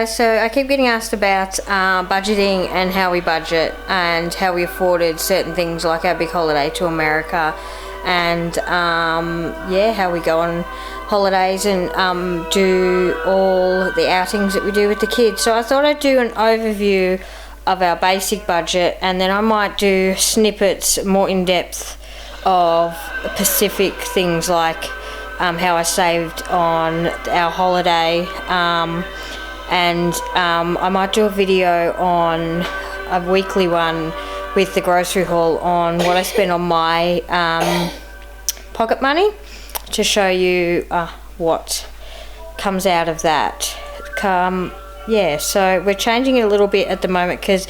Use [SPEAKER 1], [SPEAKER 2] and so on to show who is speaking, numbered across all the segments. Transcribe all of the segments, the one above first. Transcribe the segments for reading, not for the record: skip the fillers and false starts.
[SPEAKER 1] guys. So I keep getting asked about budgeting and how we budget and how we afforded certain things like our big holiday to America, and how we go on holidays and do all the outings that we do with the kids. So I thought I'd do an overview of our basic budget, and then I might do snippets more in depth of specific things like how I saved on our holiday, and I might do a video on a weekly one with the grocery haul on what I spend on my pocket money, to show you what comes out of that. So we're changing it a little bit at the moment, because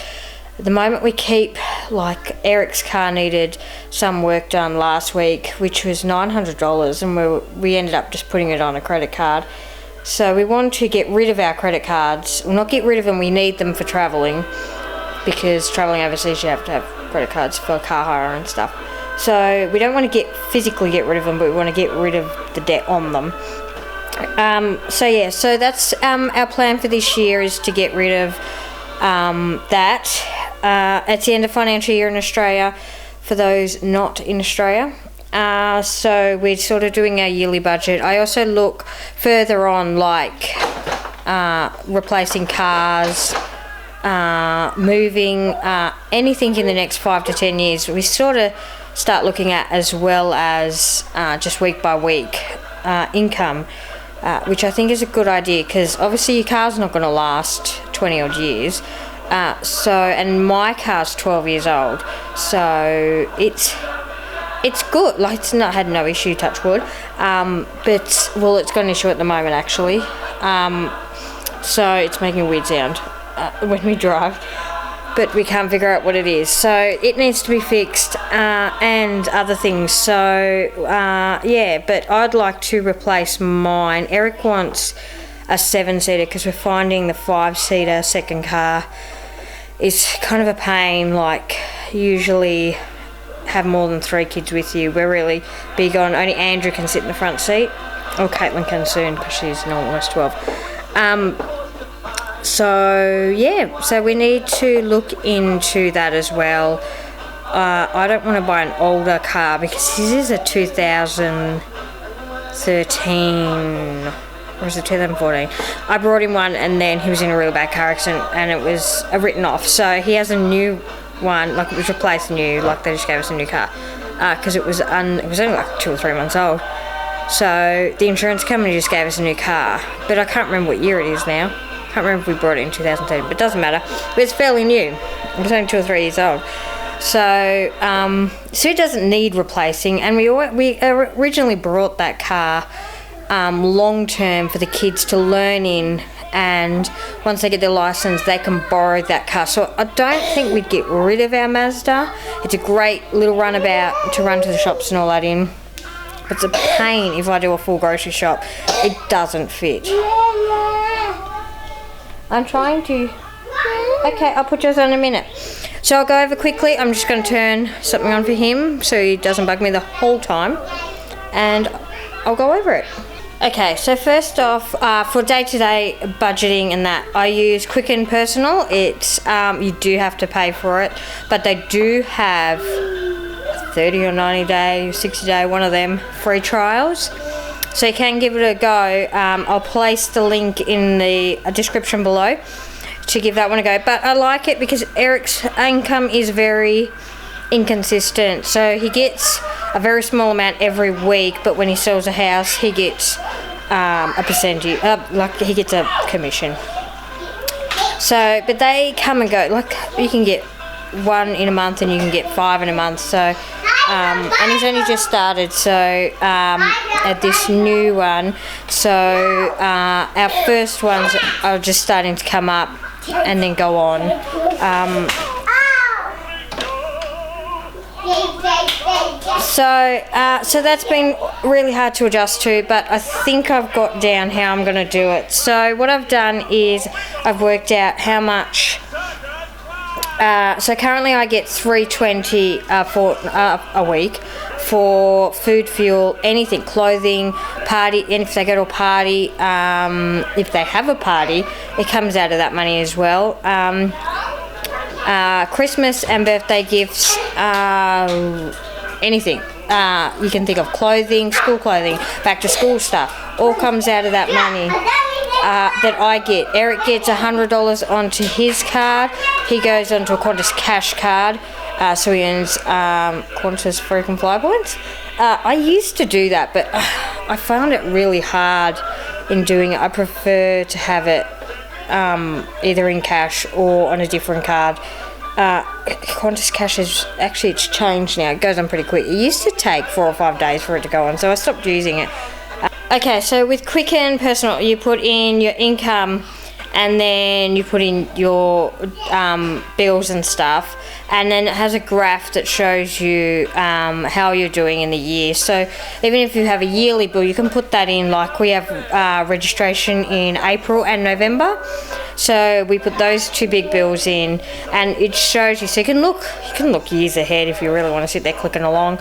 [SPEAKER 1] at the moment we keep, like, Eric's car needed some work done last week, which was $900, and we ended up just putting it on a credit card. So we want to get rid of our credit cards. Well, not get rid of them, we need them for travelling, because travelling overseas you have to have credit cards for car hire and stuff. So we don't want to physically get rid of them, but we want to get rid of the debt on them. So that's our plan for this year, is to get rid of that. It's the end of financial year in Australia for those not in Australia. So we're sort of doing our yearly budget. I also look further on, like replacing cars, moving, anything in the next 5 to 10 years. We sort of start looking at, as well as just week by week income, which I think is a good idea, because obviously your car's not going to last 20 odd years. And my car's 12 years old, so it's good. Like, it's not had no issue, touch wood. But it's got an issue at the moment, actually. So it's making a weird sound when we drive, but we can't figure out what it is. So it needs to be fixed, and other things. So but I'd like to replace mine. Eric wants a 7-seater, because we're finding the 5-seater second car is kind of a pain. Like, usually have more than 3 kids with you. We're really big on only Andrew can sit in the front seat, or Caitlin can soon, because she's almost 12. So we need to look into that as well. I don't want to buy an older car, because this is a 2013, or is it 2014? I brought him one, and then he was in a really bad car accident, and it was written off. So he has a new one, like, it was replaced new, like they just gave us a new car, because it was only like 2 or 3 months old. So the insurance company just gave us a new car, but I can't remember what year it is now. I can't remember if we brought it in 2013, but it doesn't matter. But it's fairly new. It was only 2 or 3 years old. So it doesn't need replacing, and we originally brought that car long term for the kids to learn in, and once they get their license they can borrow that car. So I don't think we'd get rid of our Mazda. It's a great little runabout to run to the shops and all that in. It's a pain if I do a full grocery shop. It doesn't fit. I'm trying to... Okay, I'll put yours on in a minute. So I'll go over quickly. I'm just going to turn something on for him so he doesn't bug me the whole time, and I'll go over it. Okay, so first off, for day-to-day budgeting and that, I use Quicken Personal. It's you do have to pay for it, but they do have 30 or 90 day, 60 day, one of them free trials. So you can give it a go. I'll place the link in the description below to give that one a go. But I like it because Eric's income is very inconsistent. So he gets a very small amount every week, but when he sells a house, he gets a percentage, like he gets a commission. So, but they come and go. Like, you can get 1 in a month and you can get 5 in a month. So, and he's only just started. So, at this new one. So, our first ones are just starting to come up and then go on. So that's been really hard to adjust to, but I think I've got down how I'm going to do it. So what I've done is I've worked out how much So currently I get $3.20 for a week for food, fuel, anything, clothing, party, and if they go to a party, if they have a party, it comes out of that money as well. Christmas and birthday gifts, anything. You can think of clothing, school clothing, back to school stuff, all comes out of that money that I get. Eric gets $100 onto his card. He goes onto a Qantas cash card, so he earns Qantas frequent flyer points. I used to do that, but I found it really hard in doing it. I prefer to have it either in cash or on a different card. Qantas Cash is actually, it's changed now. It goes on pretty quick. It used to take 4 or 5 days for it to go on, so I stopped using it. Okay, so with Quicken Personal, you put in your income and then you put in your bills and stuff, and then it has a graph that shows you how you're doing in the year. So even if you have a yearly bill, you can put that in. Like we have registration in April and November, so we put those 2 big bills in, and it shows you. So you can look years ahead if you really want to sit there clicking along.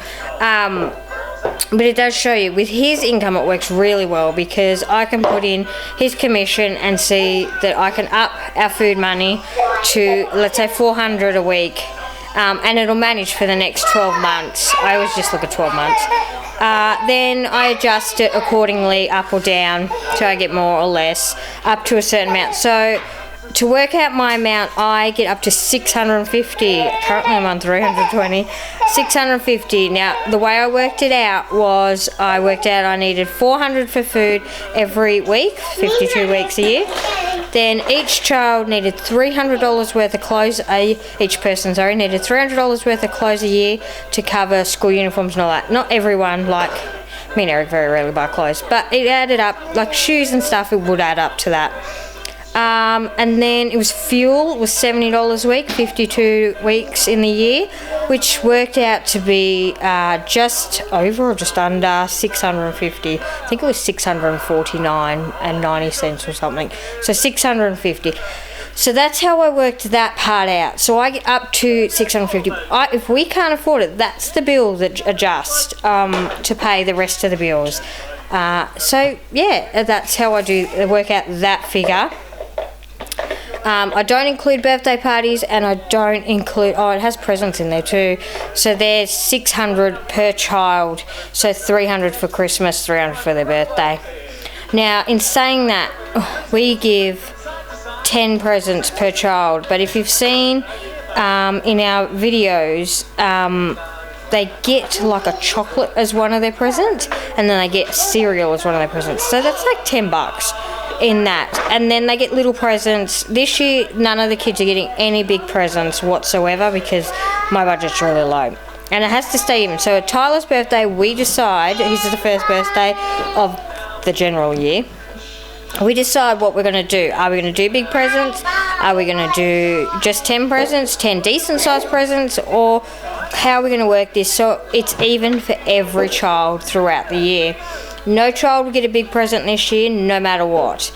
[SPEAKER 1] But it does show you with his income. It works really well because I can put in his commission and see that I can up our food money to, let's say, $400 a week, and it'll manage for the next 12 months. I always just look at 12 months. Then I adjust it accordingly, up or down, so I get more or less up to a certain amount. So to work out my amount, I get up to $650. Currently I'm on $320. $650. Now, the way I worked it out was I needed $400 for food every week, 52 weeks a year. Then each child needed $300 worth of clothes. Each person, needed $300 worth of clothes a year to cover school uniforms and all that. Not everyone, like me and Eric very rarely buy clothes, but it added up, like shoes and stuff, it would add up to that. And then it was fuel, it was $70 a week, 52 weeks in the year, which worked out to be just over or just under $650. I think it was $649.90 or something. So $650. So that's how I worked that part out. So I get up to $650. If we can't afford it, that's the bill that adjusts to pay the rest of the bills. So yeah, that's how I work out that figure. I don't include birthday parties, and I don't include, it has presents in there too. So there's $600 per child, so $300 for Christmas, $300 for their birthday. Now, in saying that, we give 10 presents per child, but if you've seen in our videos, they get like a chocolate as one of their presents, and then they get cereal as one of their presents. So that's like $10 in that, and then they get little presents. This year none of the kids are getting any big presents whatsoever because my budget's really low, and it has to stay even. So at Tyler's birthday, we decide, his is the first birthday of the general year, we decide what we're going to do. Are we going to do big presents? Are we going to do just 10 presents, 10 decent sized presents, or how are we going to work this so it's even for every child throughout the year? No child will get a big present this year, no matter what.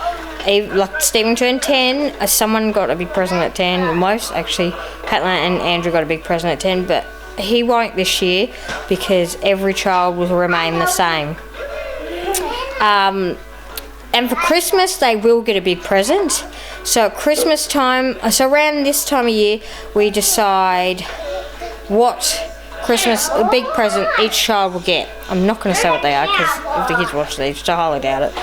[SPEAKER 1] Like Stephen turned 10, someone got a big present at 10. Most, actually, Caitlin and Andrew got a big present at 10, but he won't this year because every child will remain the same. And for Christmas, they will get a big present. So at Christmas time, so around this time of year, we decide what Christmas, a big present each child will get. I'm not going to say what they are because if the kids watch these, which I highly doubt it,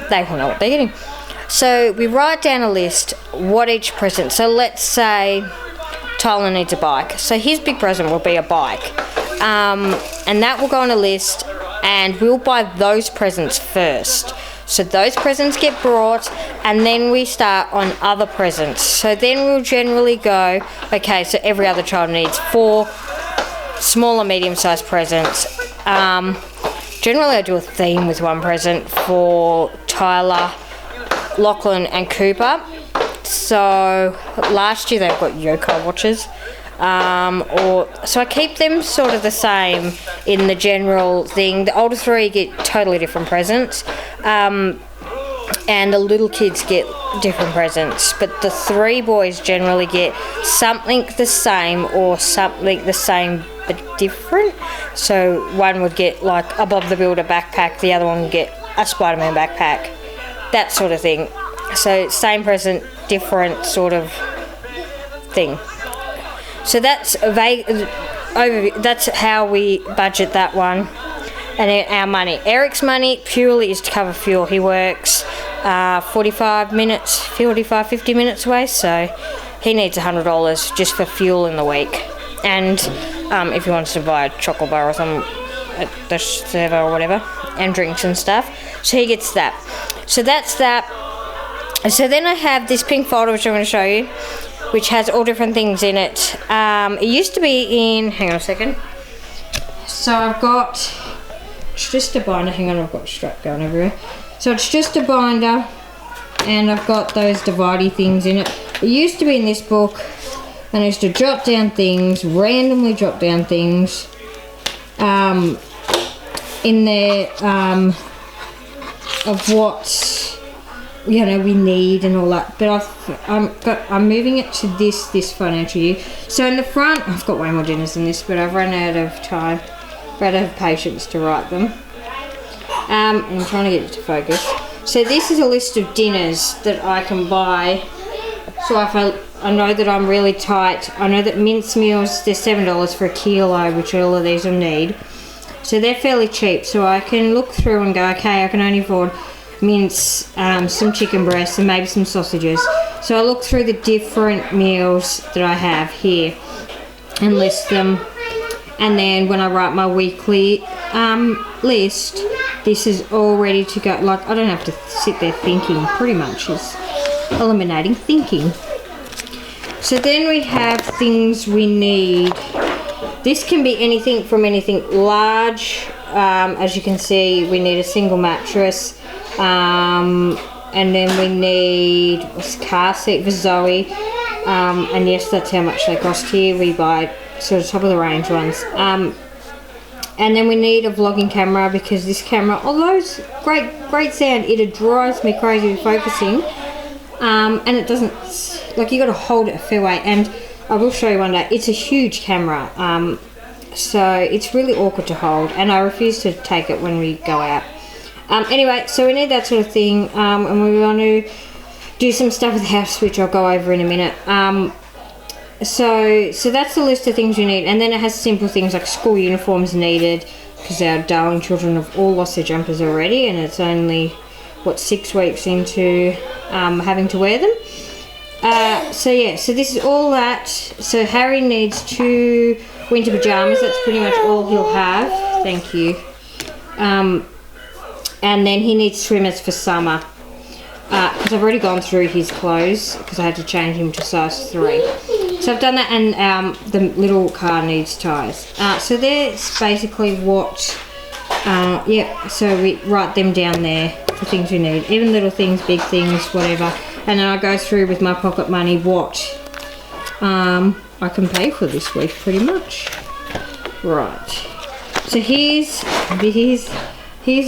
[SPEAKER 1] they will know what they're getting. So we write down a list what each present. So let's say Tyler needs a bike. So his big present will be a bike. And that will go on a list, and we'll buy those presents first. So those presents get brought, and then we start on other presents. So then we'll generally go, okay, so every other child needs 4 small or medium-sized presents. Generally I do a theme with one present for Tyler, Lachlan and Cooper. So last year they got Yoko watches. So I keep them sort of the same in the general thing. The older 3 get totally different presents. and the little kids get different presents, but the 3 boys generally get something the same or something the same but different. So one would get like a Bob the Builder backpack, the other one would get a Spider-Man backpack, that sort of thing. So same present, different sort of thing. So that's a vague overview. That's how we budget that one. And then our money. Eric's money purely is to cover fuel. He works 45, 50 minutes away, so he needs $100 just for fuel in the week. And if he wants to buy a chocolate bar or something at the server or whatever, and drinks and stuff, so he gets that. So that's that. So then I have this pink folder which I'm going to show you, which has all different things in it. It used to be in, hang on a second. So I've got, it's just a binder, hang on, I've got strap going everywhere. So it's just a binder, and I've got those dividey things in it. It used to be in this book, and I used to jot down things, randomly jot down things in there of what, you know, we need and all that. But I'm moving it to this financial year. So in the front, I've got way more dinners than this, but I've run out of time. But I have patience to write them. I'm trying to get it to focus. So this is a list of dinners that I can buy. So if I know that I'm really tight. I know that mince meals, they're $7 for a kilo, which all of these will need. So they're fairly cheap. So I can look through and go, okay, I can only afford mince, some chicken breasts, and maybe some sausages. So I look through the different meals that I have here and list them. And then when I write my weekly list, this is all ready to go. Like, I don't have to sit there thinking, pretty much. It's eliminating thinking. So then we have things we need. This can be anything from anything large. As you can see, we need a single mattress. And then we need a car seat for Zoe. And yes, that's how much they cost here. We buy sort of top of the range ones. And then we need a vlogging camera, because this camera, although it's great sound, it drives me crazy with focusing. And it doesn't, like, you got to hold it a fair way. And I will show you one day. It's a huge camera, so it's really awkward to hold, and I refuse to take it when we go out. Anyway, so we need that sort of thing, and we want to do some stuff with the house, which I'll go over in a minute. So that's the list of things you need, and then it has simple things like school uniforms needed, because our darling children have all lost their jumpers already, and it's only, what, 6 weeks into having to wear them. So yeah, so this is all that. So Harry needs 2 winter pajamas. That's pretty much all he'll have. Thank you. And then he needs swimmers for summer, because I've already gone through his clothes, because I had to change him to size 3. So I've done that, and the little car needs tyres. So there's basically what, yeah, so we write them down there for things we need. Even little things, big things, whatever. And then I go through with my pocket money what I can pay for this week, pretty much. Right. So here's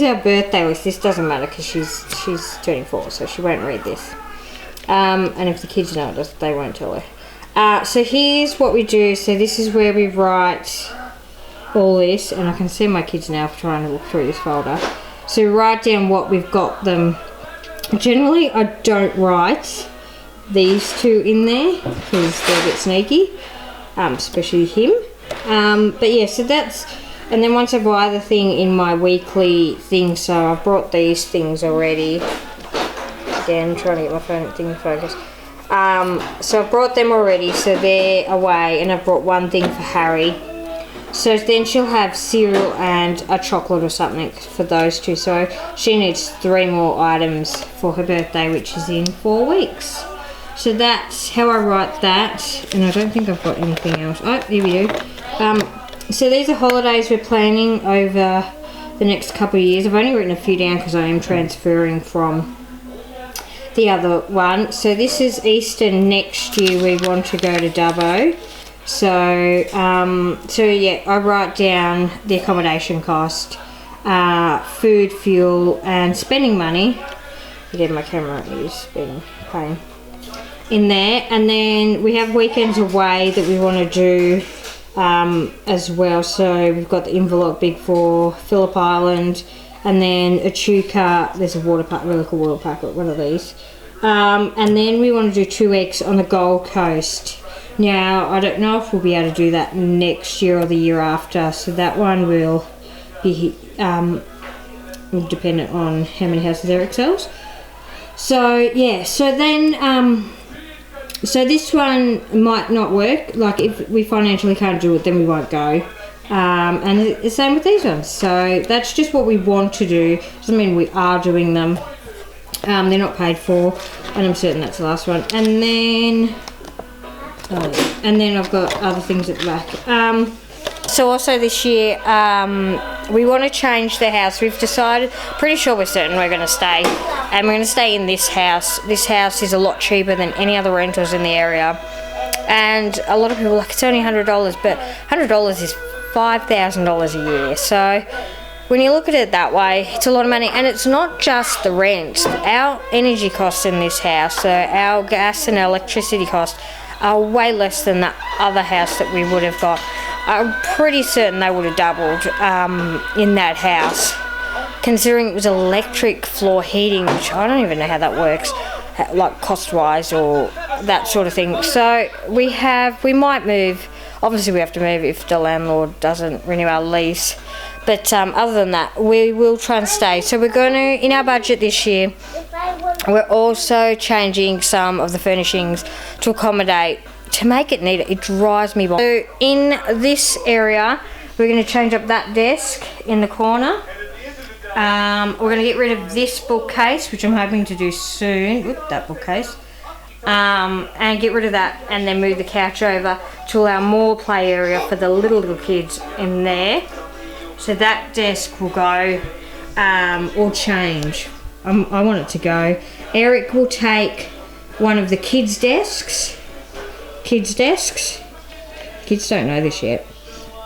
[SPEAKER 1] our birthday list. This doesn't matter because she's 24, so she won't read this. And if the kids know it, they won't tell her. So here's what we do. So this is where we write all this, and I can see my kids now trying to look through this folder. So we write down what we've got them. Generally, I don't write these 2 in there because they're a bit sneaky, especially him. But yeah, so that's, and then once I buy the thing in my weekly thing, so I've brought these things already. Again, trying to get my phone thing to focus. So I've brought them already, so they're away, and I've brought one thing for Harry. So then she'll have cereal and a chocolate or something for those 2. So she needs 3 more items for her birthday, which is in 4 weeks. So that's how I write that. And I don't think I've got anything else. Oh, here we do. So these are holidays we're planning over the next couple of years. I've only written a few down because I am transferring from the other one. So this is Easter next year. We want to go to Dubbo. So yeah, I write down the accommodation cost, food, fuel, and spending money, Again, my camera is being a pain in there. And then we have weekends away that we want to do as well. So we've got the Inverloch Big 4, Phillip Island, and then Echuca. There's a water park, really cool water park at one of these. And then we want to do 2 weeks on the Gold Coast. Now, I don't know if we'll be able to do that next year or the year after, so that one will be dependent on how many houses Eric sells. So, yeah, so then, so this one might not work. Like, if we financially can't do it, then we won't go. And the same with these ones. So that's just what we want to do. Doesn't mean we are doing them. They're not paid for, and I'm certain that's the last one. And then I've got other things at the back. So also this year, we want to change the house. We've decided, pretty sure we're certain we're going to stay, and we're going to stay in this house. This house is a lot cheaper than any other rentals in the area, and a lot of people are like, it's only $100, but $100 is $5,000 a year. So when you look at it that way, it's a lot of money. And it's not just the rent. Our energy costs in this house, so our gas and our electricity costs, are way less than the other house that we would have got. I'm pretty certain they would have doubled in that house, considering it was electric floor heating, which I don't even know how that works, like cost-wise or that sort of thing. So we might move. Obviously we have to move if the landlord doesn't renew our lease. But other than that, we will try and stay. So we're going to, in our budget this year, we're also changing some of the furnishings to accommodate, to make it neater. It drives me bonkers. So in this area, we're going to change up that desk in the corner. We're going to get rid of this bookcase, which I'm hoping to do soon. Oop, that bookcase. And get rid of that, and then move the couch over to allow more play area for the little kids in there. So that desk will go, or change. I want it to go. Eric will take one of the kids' desks. Kids don't know this yet.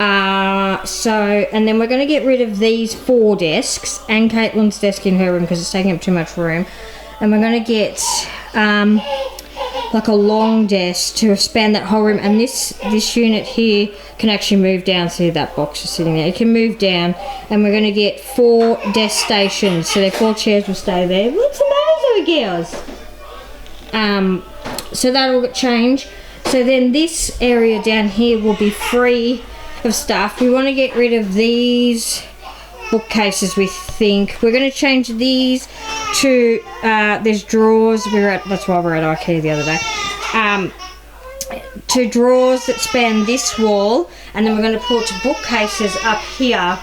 [SPEAKER 1] And then we're going to get rid of these 4 desks and Caitlin's desk in her room because it's taking up too much room. And we're going to get like a long desk to span that whole room. And this unit here can actually move down. See, that box is sitting there. It can move down, and we're going to get 4 desk stations. So the 4 chairs will stay there. What's the matter, girls? So that'll change. So then this area down here will be free of stuff. We want to get rid of these bookcases. We think we're going to change these to there's drawers. That's why we're at IKEA the other day. To drawers that span this wall, and then we're going to put bookcases up here,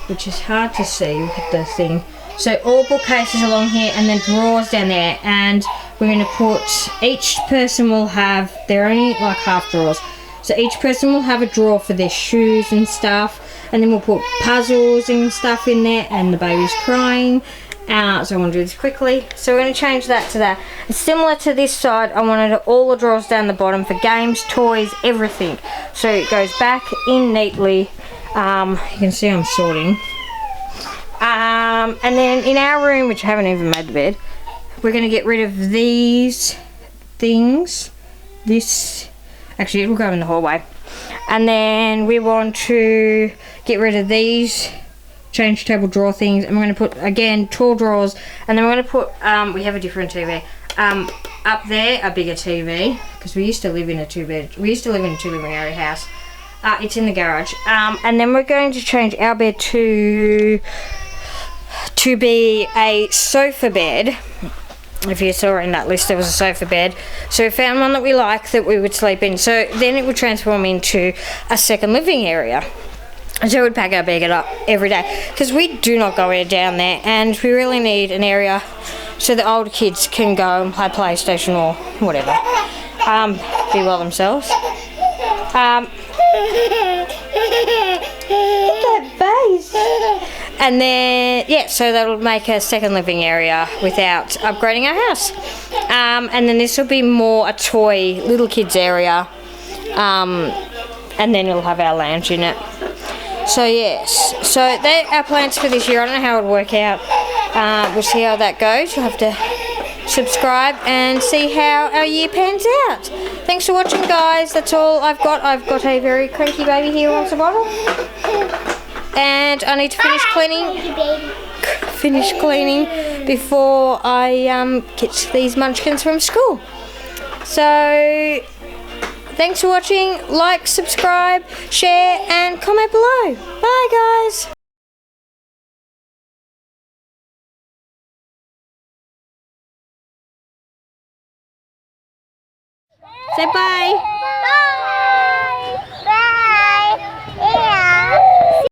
[SPEAKER 1] which is hard to see with the thing. So all bookcases along here, and then drawers down there, and we're going to put, each person will have, they're only like half drawers, so each person will have a drawer for their shoes and stuff, and then we'll put puzzles and stuff in there, and the baby's crying. So I want to do this quickly. So we're going to change that to that. And similar to this side, I wanted all the drawers down the bottom for games, toys, everything. So it goes back in neatly. You can see I'm sorting. And then in our room, which I haven't even made the bed, we're going to get rid of these things. Actually, it will go in the hallway. And then we want to get rid of these change table drawer things, and we're going to put, again, tall drawers, and then we're going to put, we have a different TV, up there, a bigger TV, because we used to live in a 2-living area house. It's in the garage. And then we're going to change our bed to be a sofa bed. If you saw in that list, there was a sofa bed. So we found one that we like that we would sleep in. So then it would transform into a second living area. So we'd pack our bag up every day, because we do not go down there, and we really need an area so the older kids can go and play PlayStation or whatever, be well themselves. And then, yeah, so that'll make a second living area without upgrading our house. And then this will be more a toy, little kids area, and then it'll have our lounge in it. So yes, so they're our plans for this year. I don't know how it would work out. we'll see how that goes. You'll have to subscribe and see how our year pans out. Thanks for watching, guys. That's all I've got. I've got a very cranky baby here who wants a bottle. And I need to finish cleaning before I get these munchkins from school. So thanks for watching. Like, subscribe, share and comment below. Bye, guys. Say bye.
[SPEAKER 2] Bye.